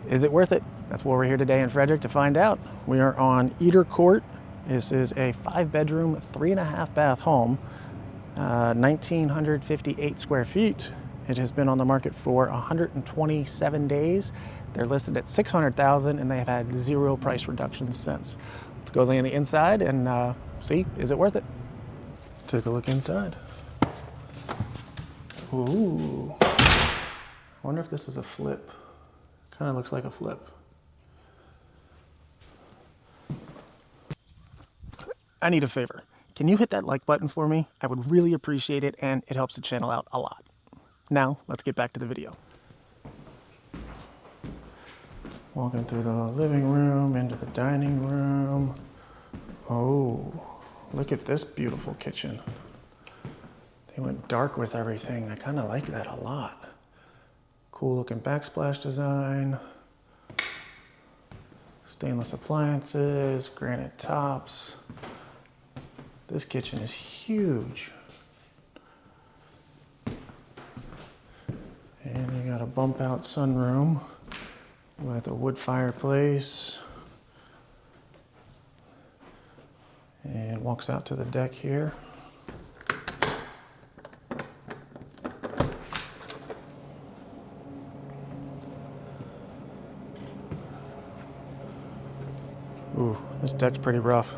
Is it worth it? That's why we're here today in Frederick to find out. We are on Eater Court. This is a 5-bedroom, 3.5 bath home, 1,958 square feet. It has been on the market for 127 days. They're listed at $600,000 and they have had 0 price reductions since. Let's go on the inside and see, is it worth it? Take a look inside. Ooh. I wonder if this is a flip. Kind of looks like a flip. I need a favor. Can you hit that like button for me? I would really appreciate it, and it helps the channel out a lot. Now, let's get back to the video. Walking through the living room, into the dining room. Oh, look at this beautiful kitchen. They went dark with everything. I kind of like that a lot. Cool looking backsplash design. Stainless appliances, granite tops. This kitchen is huge. And you got a bump out sunroom with a wood fireplace. And walks out to the deck here. Ooh, this deck's pretty rough.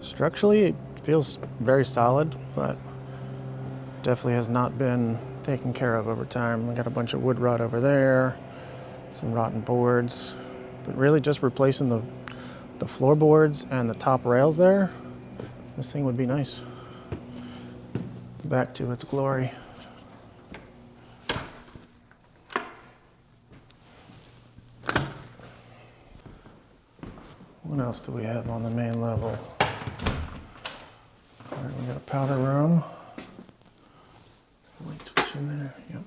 Structurally, it feels very solid, but definitely has not been taken care of over time. We got a bunch of wood rot over there, some rotten boards, but really just replacing the floorboards and the top rails there, this thing would be nice. Back to its glory. What else do we have on the main level? All right, we got a powder room. Light switch in there, yep.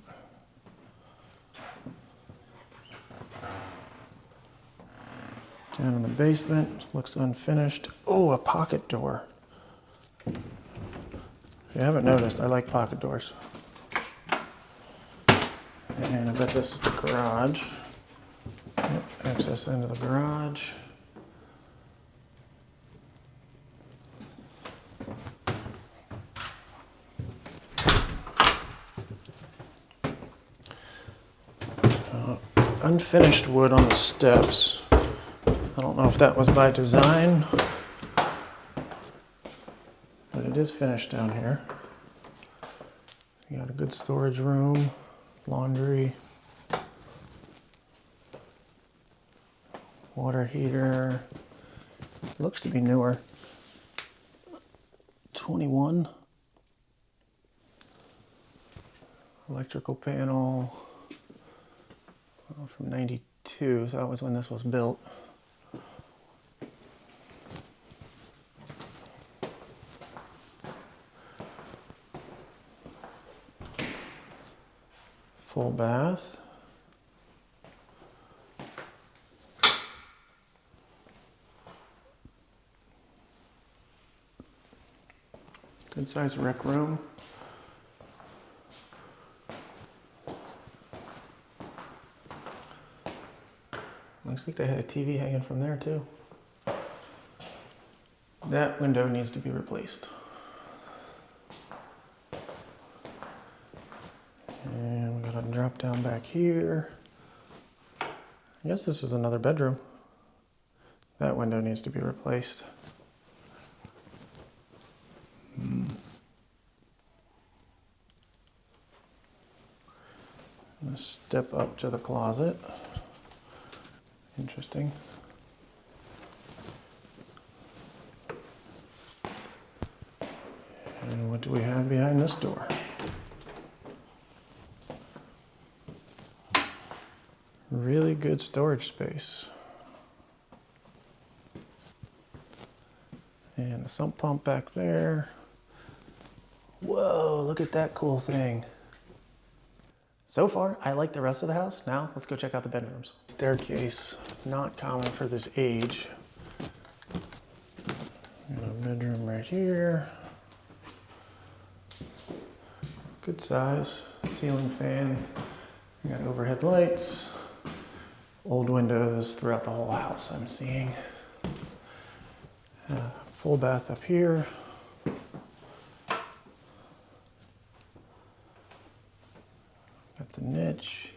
Down in the basement, looks unfinished. Oh, a pocket door. If you haven't noticed, I like pocket doors. And I bet this is the garage. Yep, access into the garage. Unfinished wood on the steps. I don't know if that was by design, but it is finished down here. You got a good storage room, laundry, water heater. Looks to be newer. 21. Electrical panel. From 92, so that was when this was built. Full bath. Good size rec room. Looks like they had a TV hanging from there too. That window needs to be replaced. And we got a drop down back here. I guess this is another bedroom. That window needs to be replaced. Let's step up to the closet. Interesting. And what do we have behind this door? Really good storage space. And a sump pump back there. Whoa, look at that cool thing. So far, I like the rest of the house. Now, let's go check out the bedrooms. Staircase, not common for this age. Got a bedroom right here. Good size, ceiling fan. We got overhead lights, old windows throughout the whole house I'm seeing. Full bath up here. Got the niche.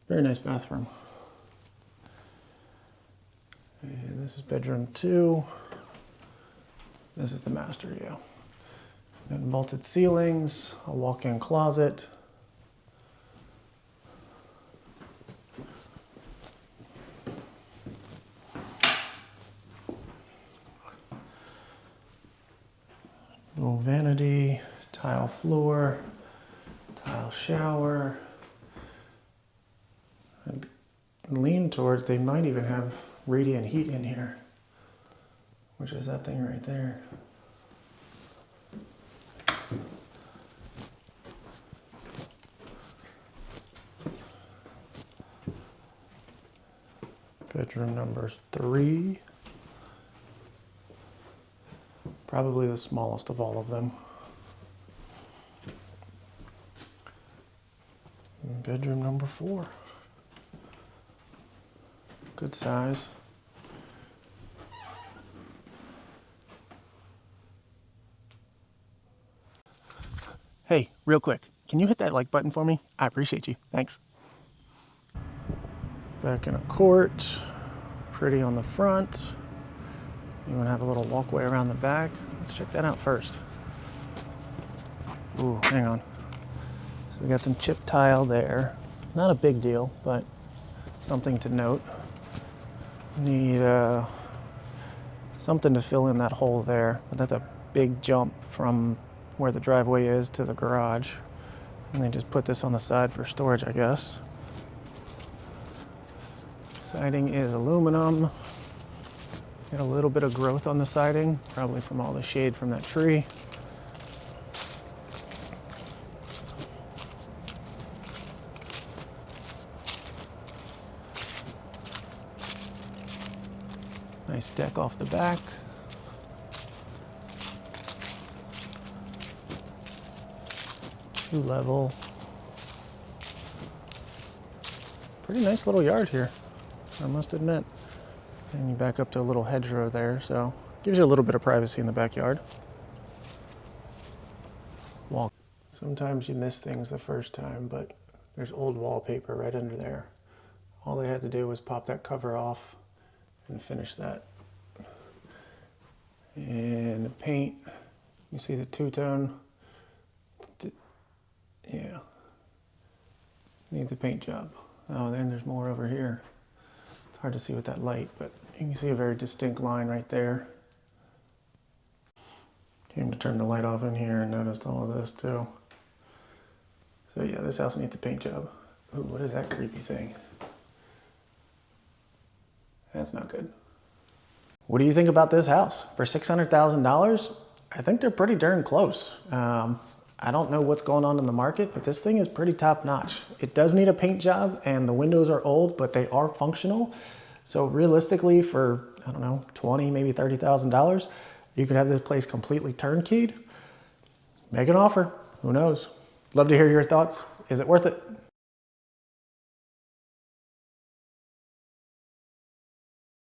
Very nice bathroom. And this is bedroom 2. This is the master, yeah. Got vaulted ceilings, a walk-in closet. Little vanity, tile floor, tile shower. And lean towards, they might even have radiant heat in here, which is that thing right there. Bedroom number 3. Probably the smallest of all of them. And bedroom number 4. Good size. Hey, real quick, can you hit that like button for me? I appreciate you. Thanks. Back in a court, pretty on the front. You want to have a little walkway around the back. Let's check that out first. Ooh, hang on. So we got some chip tile there. Not a big deal, but something to note. Need something to fill in that hole there, but that's a big jump from where the driveway is to the garage. And they just put this on the side for storage, I guess. Siding is aluminum. Got a little bit of growth on the siding, probably from all the shade from that tree. Nice deck off the back. Two level. Pretty nice little yard here, I must admit. And you back up to a little hedgerow there, so gives you a little bit of privacy in the backyard. Wall. Sometimes you miss things the first time, but there's old wallpaper right under there. All they had to do was pop that cover off and finish that. And the paint, you see the two-tone? Yeah. Needs a paint job. Oh, then there's more over here. It's hard to see with that light, but you can see a very distinct line right there. Came to turn the light off in here and noticed all of this too. So yeah, this house needs a paint job. Ooh, what is that creepy thing? That's not good. What do you think about this house? For $600,000, I think they're pretty darn close. I don't know what's going on in the market, but this thing is pretty top notch. It does need a paint job and the windows are old, but they are functional. So realistically for, I don't know, $20,000, maybe $30,000, you could have this place completely turnkeyed. Make an offer, who knows? Love to hear your thoughts. Is it worth it?